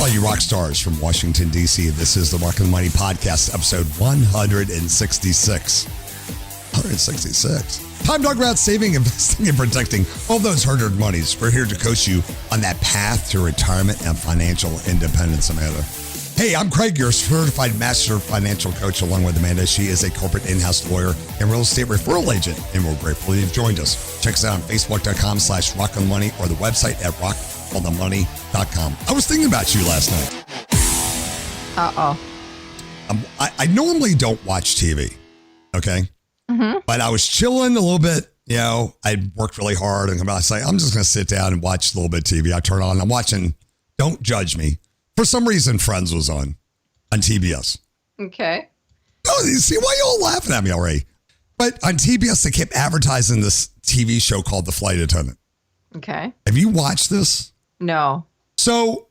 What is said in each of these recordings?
all you rock stars from Washington, D.C. This is the Rock and Money Podcast, episode 166. 166. Time to talk about saving, investing, and protecting all those hard-earned monies. We're here to coach you on that path to retirement and financial independence, Amanda. Hey, I'm Craig, your certified master financial coach, along with Amanda. She is a corporate in-house lawyer and real estate referral agent, and we're grateful you've joined us. Check us out on Facebook.com/rockonmoney or the website at rockonthemoney.com. I was thinking about you last night. I normally don't watch TV, okay? Mm-hmm. But I was chilling a little bit. You know, I worked really hard, and I was like, I'm just going to sit down and watch a little bit of TV. I turn on, I'm watching Don't Judge Me. For some reason, Friends was on TBS. Okay. Oh, you see, why are you all laughing at me already? But on TBS, they kept advertising this TV show called The Flight Attendant. Okay. Have you watched this? No. So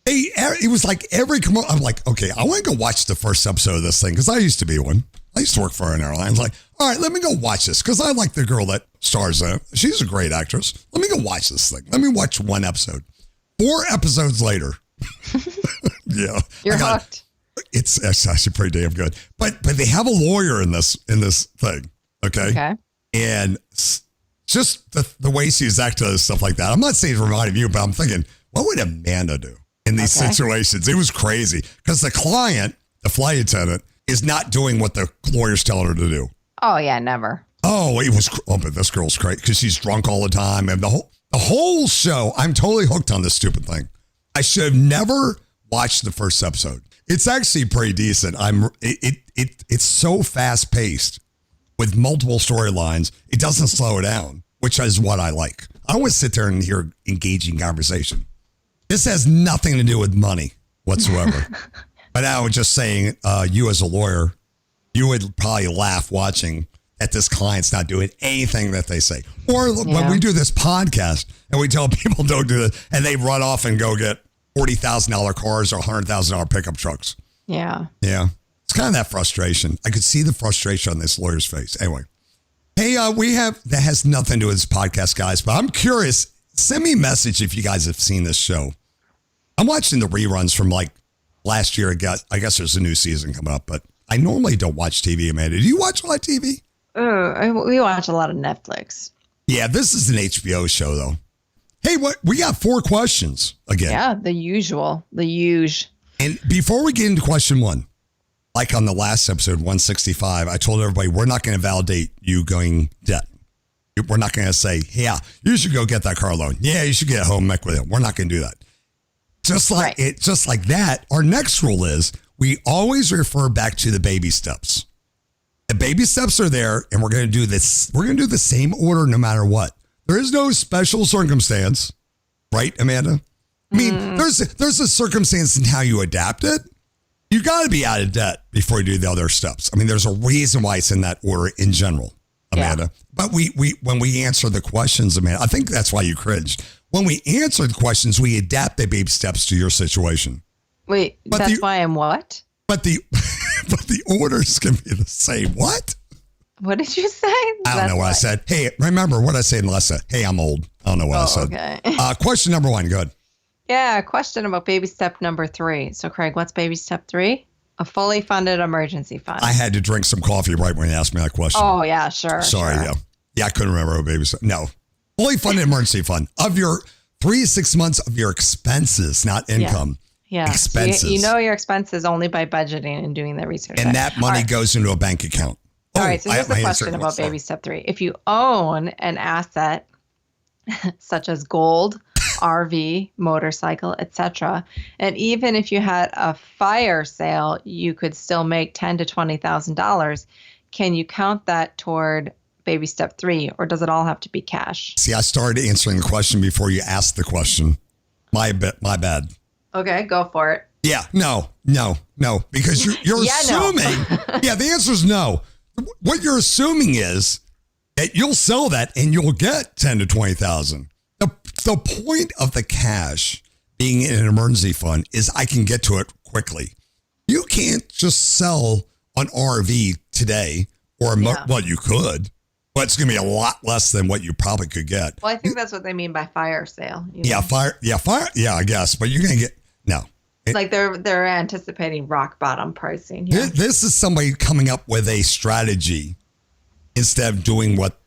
it was like every commercial. I'm like, okay, I want to go watch the first episode of this thing because I used to be one. I used to work for an airline. I was like, all right, let me go watch this because I like the girl that stars in it. She's a great actress. Let me go watch this thing. Let me watch one episode. 4 episodes later. Yeah. You're hooked. It's actually pretty damn good. But they have a lawyer in this thing. Okay. And just the way she's acting and stuff like that. I'm not saying it reminded you, but I'm thinking, what would Amanda do in these situations? It was crazy because the client, the flight attendant, is not doing what the lawyer's telling her to do. Oh yeah, never. Oh, but this girl's great because she's drunk all the time. And the whole show, I'm totally hooked on this stupid thing. I should have never watched the first episode. It's actually pretty decent. It's so fast paced with multiple storylines. It doesn't slow down, which is what I like. I don't want to sit there and hear engaging conversation. This has nothing to do with money whatsoever. But I was just saying, you as a lawyer, you would probably laugh watching that this client's not doing anything that they say. Or when we do this podcast and we tell people don't do this and they run off and go get $40,000 cars or $100,000 pickup trucks. Yeah. Yeah. It's kind of that frustration. I could see the frustration on this lawyer's face. Anyway. Hey, that has nothing to do with this podcast, guys, but I'm curious. Send me a message if you guys have seen this show. I'm watching the reruns from like last year. I guess there's a new season coming up, but I normally don't watch TV, Amanda. Do you watch a lot of TV? We watch a lot of Netflix. Yeah, this is an HBO show, though. Hey, we got 4 questions again. Yeah, the usual. And before we get into question 1, like on the last episode, 165, I told everybody we're not going to validate you going debt. We're not going to say, yeah, you should go get that car loan. Yeah, you should get a home ec with it. We're not going to do that. Just like that, our next rule is we always refer back to the baby steps. The baby steps are there, and we're going to do this. We're going to do the same order no matter what. There is no special circumstance, right, Amanda? I mean, there's a circumstance in how you adapt it. You got to be out of debt before you do the other steps. I mean, there's a reason why it's in that order in general, Amanda. Yeah. But when we answer the questions, Amanda, I think that's why you cringed. When we answer the questions, we adapt the baby steps to your situation. Wait, that's why I'm what? But the orders can be the same. What? What did you say? I don't know what I said. Hey, remember what I said in Lessa? Hey, I'm old. I don't know what I said. Okay. Question number 1. Good. Yeah, question about baby step number 3. So, Craig, what's baby step 3? A fully funded emergency fund. I had to drink some coffee right when you asked me that question. Oh, yeah, sure. Sorry, yeah. Yeah, I couldn't remember what baby step. No. Fully funded emergency fund of your 3 to 6 months of your expenses, not income. Yeah. Expenses. So you know your expenses only by budgeting and doing the research. And that money goes into a bank account. All right, so here's the question about baby step 3. If you own an asset such as gold, RV, motorcycle, etc., and even if you had a fire sale, you could still make $10,000 to $20,000. Can you count that toward baby step 3, or does it all have to be cash? See, I started answering the question before you asked the question. My bad. Okay, go for it. Yeah, no, because you're assuming. Yeah, the answer is no. What you're assuming is that you'll sell that and you'll get 10 to 20,000. The point of the cash being in an emergency fund is I can get to it quickly. You can't just sell an RV today or well, you could, but it's going to be a lot less than what you probably could get. Well, I think that's what they mean by fire sale. Fire. Yeah, I guess. But you're going to get No. Like they're anticipating rock bottom pricing. Yeah. This is somebody coming up with a strategy instead of doing what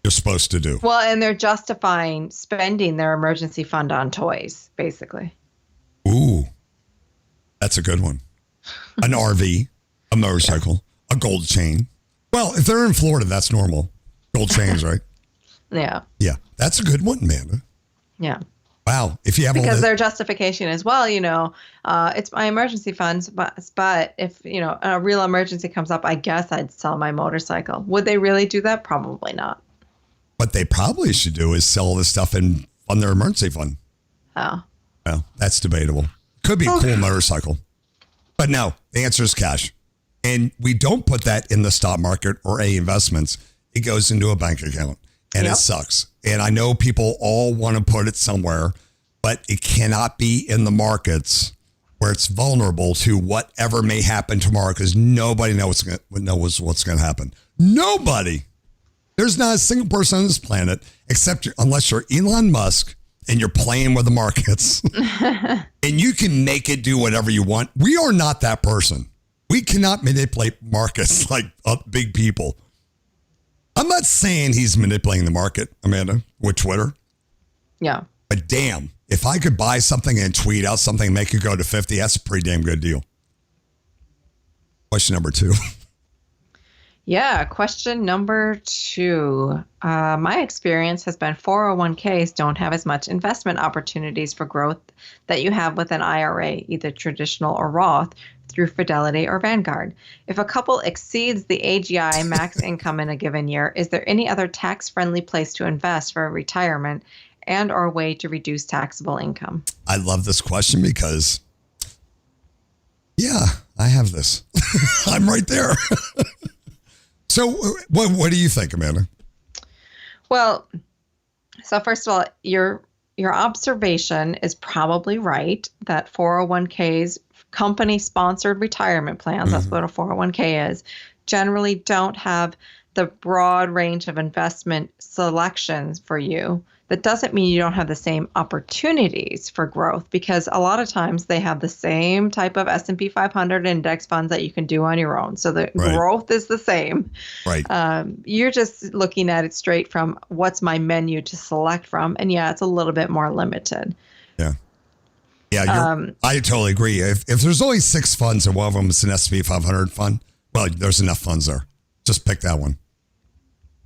you're supposed to do. Well, and they're justifying spending their emergency fund on toys, basically. Ooh, that's a good one. An RV, a motorcycle, a gold chain. Well, if they're in Florida, that's normal. Gold chains, right? Yeah. Yeah, that's a good one, Amanda. Yeah. Wow. If you have because their justification is, well, it's my emergency funds, but if, a real emergency comes up, I guess I'd sell my motorcycle. Would they really do that? Probably not. What they probably should do is sell this stuff and fund their emergency fund. Oh. Well, that's debatable. Could be a cool motorcycle. But no, the answer is cash. And we don't put that in the stock market or investments. It goes into a bank account. And It sucks. And I know people all want to put it somewhere, but it cannot be in the markets where it's vulnerable to whatever may happen tomorrow because nobody knows what's going to happen. Nobody. There's not a single person on this planet, unless you're Elon Musk and you're playing with the markets and you can make it do whatever you want. We are not that person. We cannot manipulate markets like big people. I'm not saying he's manipulating the market, Amanda, with Twitter. Yeah. But damn, if I could buy something and tweet out something and make it go to 50, that's a pretty damn good deal. Question number 2. Yeah. Question number 2. My experience has been 401ks don't have as much investment opportunities for growth that you have with an IRA, either traditional or Roth, through Fidelity or Vanguard. If a couple exceeds the AGI max income in a given year, is there any other tax-friendly place to invest for retirement and or way to reduce taxable income? I love this question because, yeah, I have this. I'm right there. So what do you think, Amanda? Well, so first of all, your observation is probably right that 401ks, company-sponsored retirement plans, that's what a 401k is, generally don't have the broad range of investment selections for you. That doesn't mean you don't have the same opportunities for growth, because a lot of times they have the same type of S&P 500 index funds that you can do on your own. So the growth is the same. Right. You're just looking at it straight from what's my menu to select from. And yeah, it's a little bit more limited. Yeah. Yeah, I totally agree. If there's only 6 funds and one of them is an S&P 500 fund, well, there's enough funds there. Just pick that one.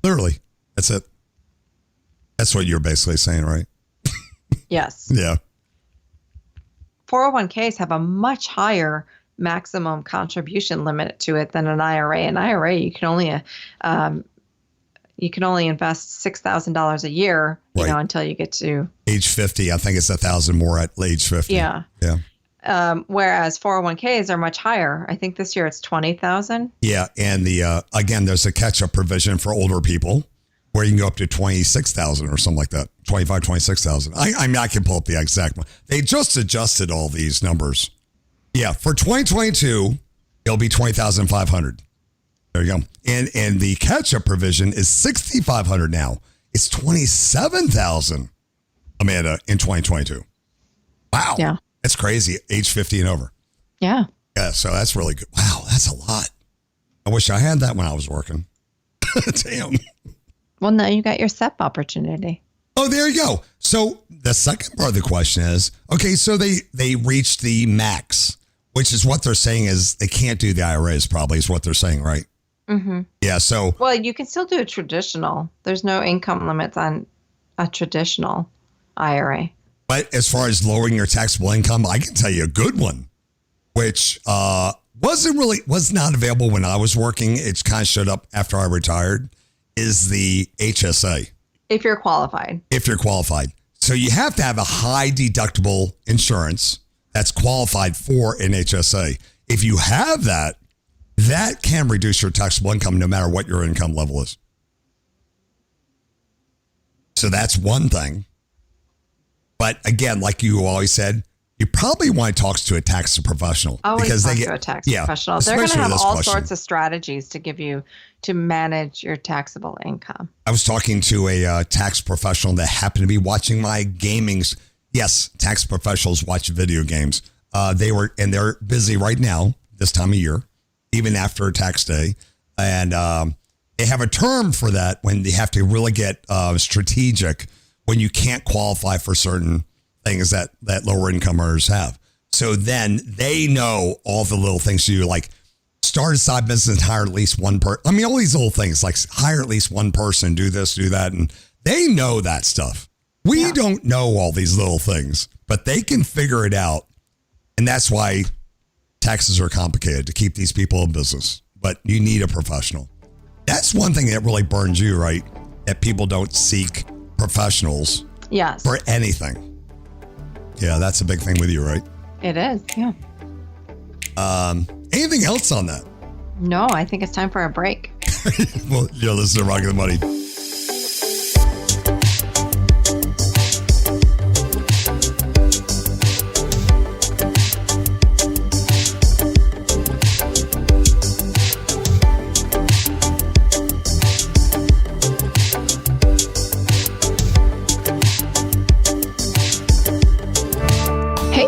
Literally. That's it. That's what you're basically saying, right? Yes. Yeah. 401ks have a much higher maximum contribution limit to it than an IRA. An IRA, you can only invest $6,000 a year, until you get to age 50. I think it's 1,000 more at age 50. Yeah. Yeah. Whereas 401ks are much higher. I think this year it's 20,000. Yeah, and again, there's a catch-up provision for older people where you can go up to 26,000 or something like that. 25, 26,000. I mean, I can pull up the exact one. They just adjusted all these numbers. Yeah, for 2022, it'll be 20,500. There you go. And the catch-up provision is 6,500 now. It's 27,000, Amanda, in 2022. Wow. Yeah. That's crazy. Age 50 and over. Yeah. Yeah, so that's really good. Wow, that's a lot. I wish I had that when I was working. Damn. Well, now you got your SEP opportunity. Oh, there you go. So the second part of the question is, okay, so they reached the max, which is what they're saying is they can't do the IRAs probably is what they're saying, right? Mm-hmm. Yeah, so. Well, you can still do a traditional. There's no income limits on a traditional IRA. But as far as lowering your taxable income, I can tell you a good one, which was not available when I was working. It's kind of showed up after I retired, is the HSA. If you're qualified. If you're qualified. So you have to have a high deductible insurance that's qualified for an HSA. If you have that, that can reduce your taxable income no matter what your income level is. So that's one thing. But again, like you always said, you probably want to talk to a tax professional. Always talk to a tax professional. They're going to have all sorts of strategies to give you to manage your taxable income. I was talking to a tax professional that happened to be watching my gaming yes, tax professionals watch video games. They're busy right now, this time of year, even after tax day. And they have a term for that when they have to really get strategic when you can't qualify for certain things that lower income earners have. So then they know all the little things to do, like start a side business and hire at least one person. I mean, all these little things like hire at least one person, do this, do that. And they know that stuff. We don't know all these little things, but they can figure it out. And that's why taxes are complicated to keep these people in business. But you need a professional. That's one thing that really burns you, right? That people don't seek professionals for anything. Yeah, that's a big thing with you, right? It is, yeah. Anything else on that? No, I think it's time for a break. Well, listen to Rocking the Money.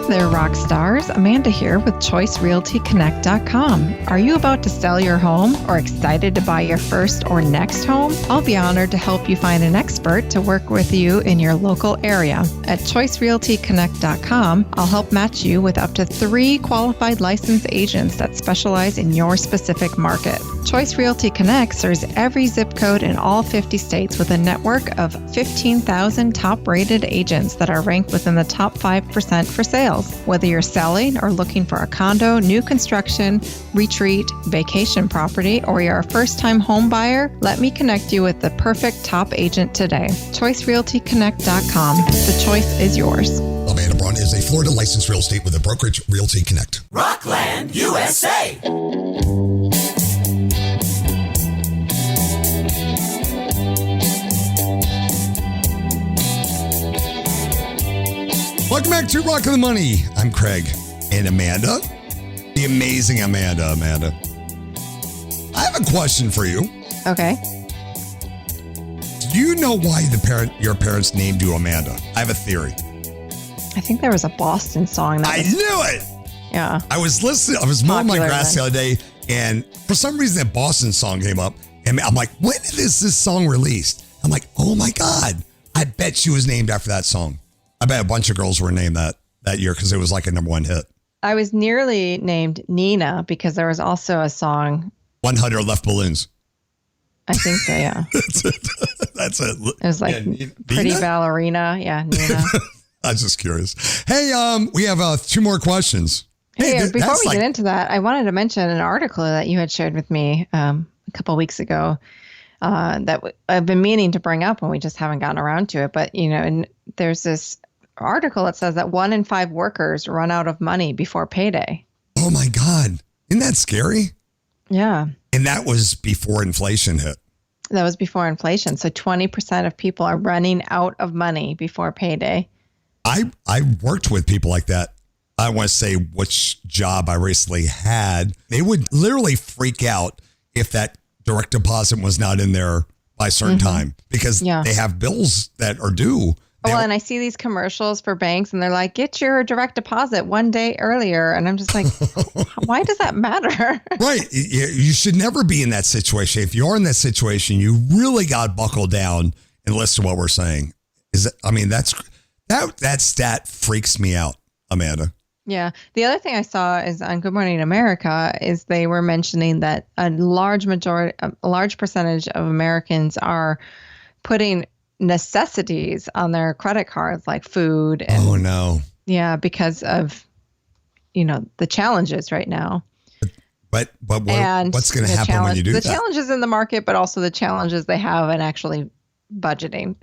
There, rock stars. Amanda here with ChoiceRealtyConnect.com. Are you about to sell your home or excited to buy your first or next home? I'll be honored to help you find an expert to work with you in your local area. At ChoiceRealtyConnect.com, I'll help match you with up to 3 qualified licensed agents that specialize in your specific market. Choice Realty Connect serves every zip code in all 50 states with a network of 15,000 top-rated agents that are ranked within the top 5% for sales. Whether you're selling or looking for a condo, new construction, retreat, vacation property, or you're a first-time home buyer, let me connect you with the perfect top agent today. ChoiceRealtyConnect.com. The choice is yours. Amanda Braun is a Florida licensed real estate with a brokerage Realty Connect. Rockland, USA. Welcome back to Rocking the Money. I'm Craig and Amanda, the amazing Amanda. I have a question for you. Okay. Do you know why your parents named you Amanda? I have a theory. I think there was a Boston song that I knew it. Yeah. I was mowing my grass the other day, and for some reason that Boston song came up, and I'm like, when is this song released? I'm like, oh my God, I bet she was named after that song. I bet a bunch of girls were named that year because it was like a #1 hit. I was nearly named Nina because there was also a song. 100 Left Balloons. I think so, yeah. That's it. It was like Pretty Nina? Ballerina. Yeah, Nina. I was just curious. Hey, we have 2 more questions. Hey, before we get into that, I wanted to mention an article that you had shared with me a couple of weeks ago that I've been meaning to bring up and we just haven't gotten around to it. But, and there's this article that says that 1 in 5 workers run out of money before payday. Oh my God. Isn't that scary? Yeah. And that was before inflation hit. That was before inflation. So 20% of people are running out of money before payday. I worked with people like that. I don't want to say which job I recently had. They would literally freak out if that direct deposit was not in there by a certain time because they have bills that are due. Well, and I see these commercials for banks and they're like, get your direct deposit 1 day earlier. And I'm just like, why does that matter? Right. You should never be in that situation. If you're in that situation, you really got to buckle down and listen to what we're saying. That stat freaks me out, Amanda. Yeah. The other thing I saw is on Good Morning America is they were mentioning that a large percentage of Americans are putting necessities on their credit cards like food. And, oh, no. Yeah, because of, the challenges right now. But what's going to happen when you do that? The challenges in the market, but also the challenges they have in actually budgeting.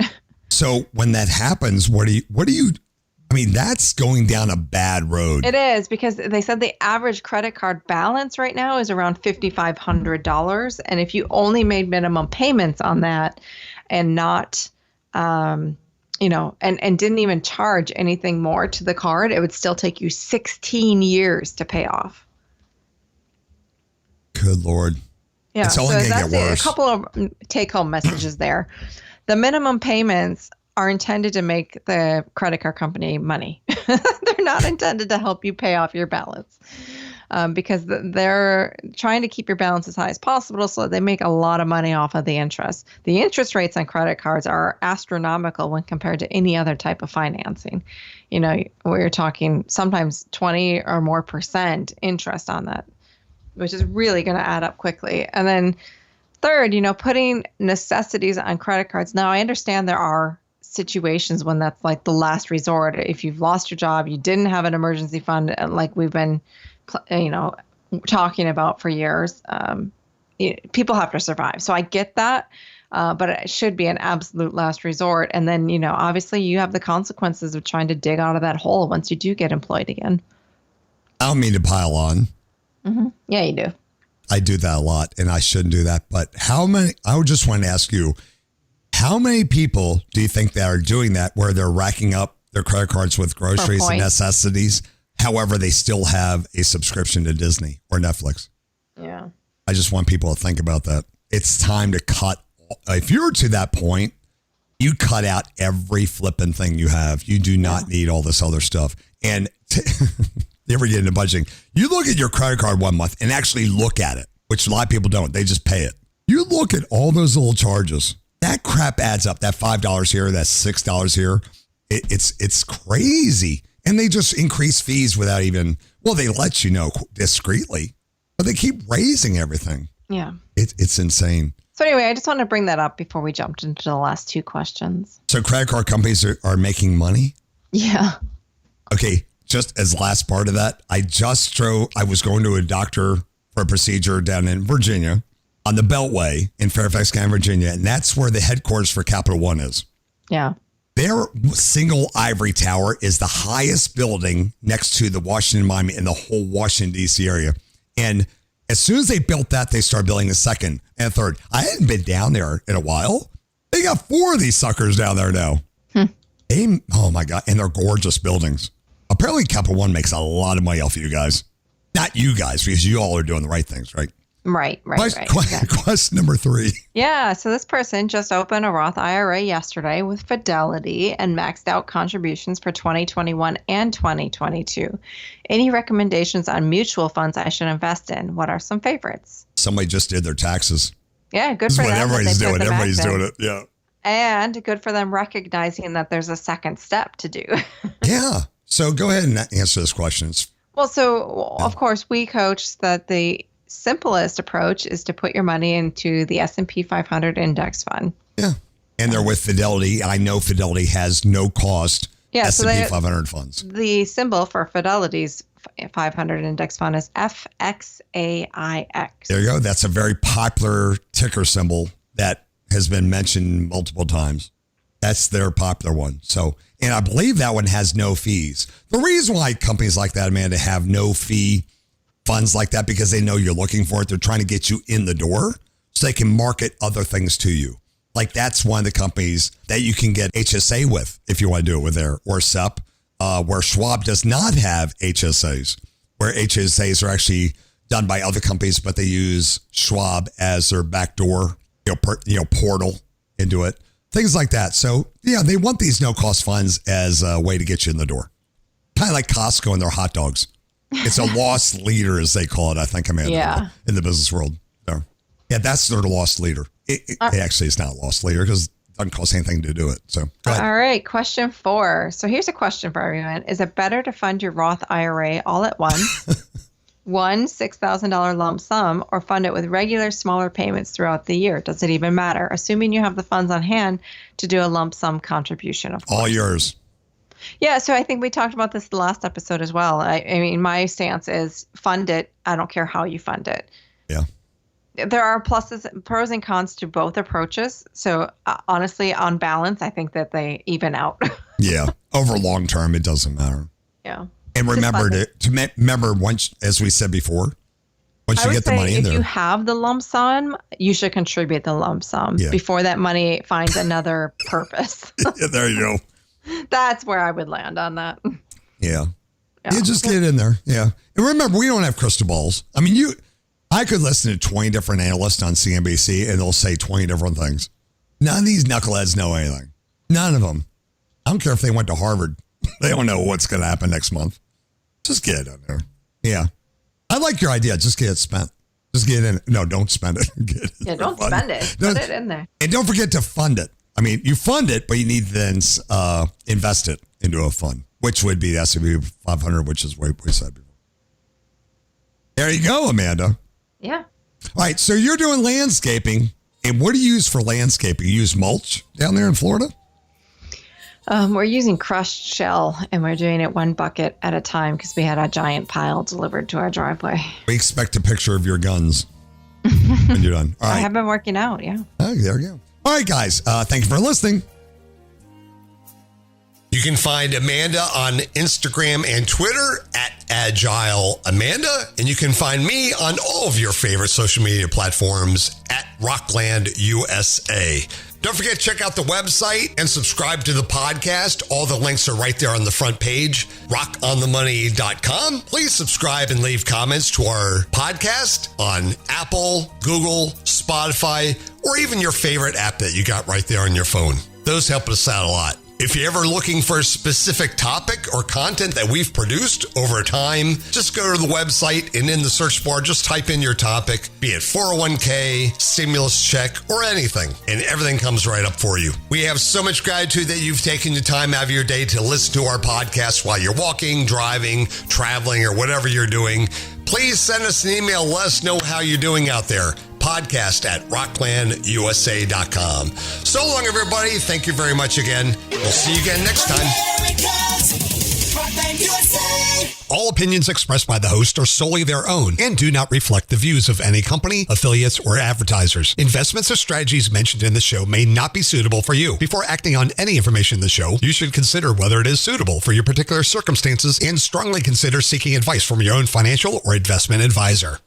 So when that happens, that's going down a bad road. It is because they said the average credit card balance right now is around $5,500. And if you only made minimum payments on that and not, and didn't even charge anything more to the card, it would still take you 16 years to pay off. Good Lord. Yeah. It's only going to get worse. A couple of take-home messages there. The minimum payments are intended to make the credit card company money. They're not intended to help you pay off your balance. Because they're trying to keep your balance as high as possible, so they make a lot of money off of the interest. The interest rates on credit cards are astronomical when compared to any other type of financing. You know, we're talking sometimes 20 or more % interest on that, which is really going to add up quickly. And then third, you know, putting necessities on credit cards. Now, I understand there are situations when that's like the last resort. If you've lost your job, you didn't have an emergency fund, like we've been talking about for years, people have to survive. So I get that, but it should be an absolute last resort. And then, obviously you have the consequences of trying to dig out of that hole once you do get employed again. I don't mean to pile on. Mm-hmm. Yeah, you do. I do that a lot and I shouldn't do that. But I would just want to ask you, how many people do you think that are doing that where they're racking up their credit cards with groceries and necessities? However, they still have a subscription to Disney or Netflix. Yeah. I just want people to think about that. It's time to cut. If you're to that point, you cut out every flipping thing you have. You do not need all this other stuff. And you ever get into budgeting? You look at your credit card one month and actually look at it, which a lot of people don't. They just pay it. You look at all those little charges. That crap adds up. That $5 here, that $6 here. It's crazy. And they just increase fees without even, they let you know discreetly, but they keep raising everything. Yeah. It's insane. So anyway, I just want to bring that up before we jumped into the last two questions. So credit card companies are making money? Yeah. Okay. Just as last part of that, I was going to a doctor for a procedure down in Virginia on the Beltway in Fairfax County, Virginia. And that's where the headquarters for Capital One is. Yeah. Their single ivory tower is the highest building next to the Washington Monument in the whole Washington, D.C. area. And as soon as they built that, they started building a second and a third. I hadn't been down there in a while. They got 4 of these suckers down there now. Oh, my God. And they're gorgeous buildings. Apparently, Capital One makes a lot of money off of you guys. Not you guys, because you all are doing the right things, right? Right. Question number 3. Yeah. So this person just opened a Roth IRA yesterday with Fidelity and maxed out contributions for 2021 and 2022. Any recommendations on mutual funds I should invest in? What are some favorites? Somebody just did their taxes. Yeah, good for them. Everybody's doing. Everybody's doing it. Yeah. And good for them recognizing that there's a second step to do. Yeah. So go ahead and answer those questions. Well, of course, we coach that the simplest approach is to put your money into the S&P 500 index fund. Yeah. And they're with Fidelity. I know Fidelity has no cost S&P 500 funds. The symbol for Fidelity's 500 index fund is FXAIX. There you go. That's a very popular ticker symbol that has been mentioned multiple times. That's their popular one. So, and I believe that one has no fees. The reason why companies like that, Amanda, have no fee funds like that, because they know you're looking for it. They're trying to get you in the door so they can market other things to you. Like that's one of the companies that you can get HSA with if you want to do it with there, or SEP, where Schwab does not have HSAs, where HSAs are actually done by other companies, but they use Schwab as their backdoor, portal into it. Things like that. So yeah, they want these no cost funds as a way to get you in the door. Kind of like Costco and their hot dogs. It's a loss leader, as they call it, I think, Amanda, in the business world. So, yeah, that's their loss leader. It actually is not a loss leader because it doesn't cost anything to do it. So, go ahead. All right, question 4. So here's a question for everyone. Is it better to fund your Roth IRA all at once, one $6,000 lump sum, or fund it with regular smaller payments throughout the year? Does it even matter? Assuming you have the funds on hand to do a lump sum contribution, of course. All yours. Yeah, so I think we talked about this the last episode as well. I mean, my stance is fund it. I don't care how you fund it. Yeah. There are pros and cons to both approaches. So honestly, on balance, I think that they even out. Yeah. Over long term, it doesn't matter. Yeah. And remember remember once, as we said before, once you get the money in there. If you have the lump sum, you should contribute the lump sum before that money finds another purpose. Yeah, there you go. That's where I would land on that. Yeah. You just get in there. Yeah. And remember, we don't have crystal balls. I mean, I could listen to 20 different analysts on CNBC and they'll say 20 different things. None of these knuckleheads know anything. None of them. I don't care if they went to Harvard. They don't know what's going to happen next month. Just get it in there. Yeah. I like your idea. Just get it spent. Just get it in. No, don't spend it. Yeah, don't spend it. Put it in there. And don't forget to fund it. I mean, you fund it, but you need to then invest it into a fund, which would be the S&P 500, which is what we said before. There you go, Amanda. Yeah. All right. So you're doing landscaping. And what do you use for landscaping? You use mulch down there in Florida? We're using crushed shell, and we're doing it 1 bucket at a time because we had a giant pile delivered to our driveway. We expect a picture of your guns when you're done. All right. I have been working out, yeah. Oh, there we go. All right, guys. Thank you for listening. You can find Amanda on Instagram and Twitter at Agile Amanda. And you can find me on all of your favorite social media platforms at Rockland USA. Don't forget to check out the website and subscribe to the podcast. All the links are right there on the front page, rockonthemoney.com. Please subscribe and leave comments to our podcast on Apple, Google, Spotify, or even your favorite app that you got right there on your phone. Those help us out a lot. If you're ever looking for a specific topic or content that we've produced over time, just go to the website and in the search bar, just type in your topic, be it 401k, stimulus check, or anything, and everything comes right up for you. We have so much gratitude that you've taken the time out of your day to listen to our podcast while you're walking, driving, traveling, or whatever you're doing. Please send us an email. Let us know how you're doing out there. Podcast at rocklandusa.com. So long, everybody. Thank you very much again. We'll see you again next time. All opinions expressed by the host are solely their own and do not reflect the views of any company, affiliates, or advertisers. Investments or strategies mentioned in the show may not be suitable for you. Before acting on any information in the show, you should consider whether it is suitable for your particular circumstances and strongly consider seeking advice from your own financial or investment advisor.